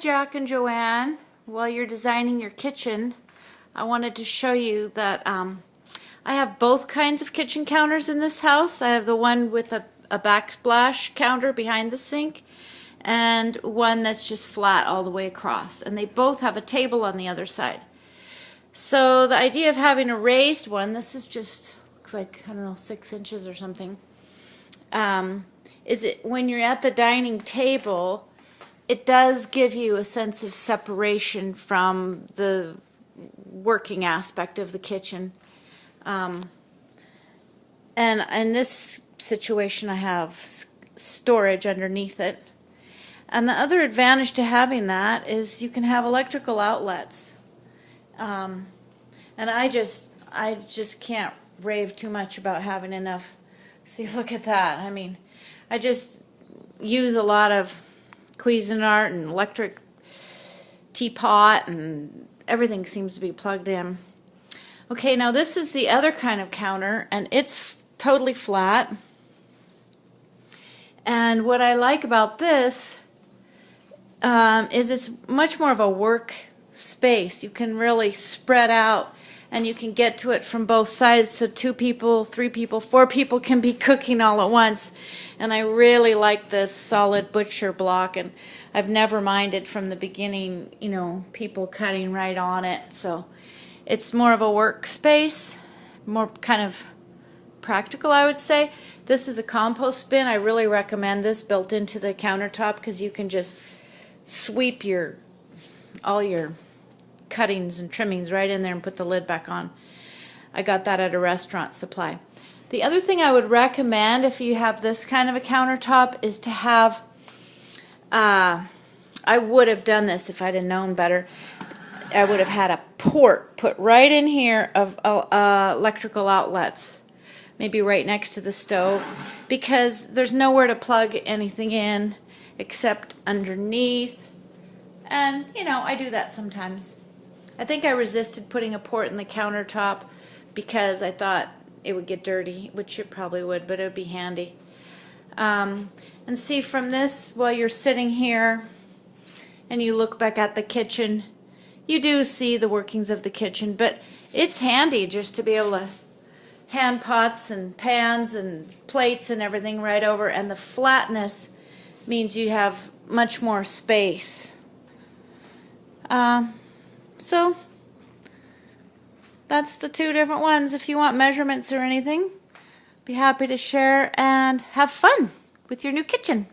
Jack and JoAnne. While you're designing your kitchen, I wanted to show you that I have both kinds of kitchen counters in this house. I have the one with a backsplash counter behind the sink and one that's just flat all the way across. And they both have a table on the other side. So the idea of having a raised one, this is just, looks like, I don't know, 6 inches or something, is it when you're at the dining table, it does give you a sense of separation from the working aspect of the kitchen. And in this situation I have storage underneath it. And the other advantage to having that is you can have electrical outlets. And I just can't rave too much about having enough. See, look at that. I mean, I just use a lot of Cuisinart and electric teapot, and everything seems to be plugged in. Okay, now this is the other kind of counter, and it's totally flat. And what I like about this is it's much more of a work space. You can really spread out and you can get to it from both sides, so 2 people, 3 people, 4 people can be cooking all at once. And I really like this solid butcher block, and I've never minded from the beginning, you know, people cutting right on it. So it's more of a workspace, more kind of practical, I would say. This is a compost bin. I really recommend this built into the countertop because you can just sweep all your cuttings and trimmings right in there and put the lid back on. I got that at a restaurant supply. The other thing I would recommend if you have this kind of a countertop is to have, I would have done this if I'd have known better, I would have had a port put right in here of electrical outlets, maybe right next to the stove, because there's nowhere to plug anything in except underneath. And you know, I do that sometimes. I think I resisted putting a port in the countertop because I thought it would get dirty, which it probably would, but it would be handy. And see, from this, while you're sitting here and you look back at the kitchen, you do see the workings of the kitchen, but it's handy just to be able to hand pots and pans and plates and everything right over, and the flatness means you have much more space. So that's the 2 different ones. If you want measurements or anything, be happy to share and have fun with your new kitchen.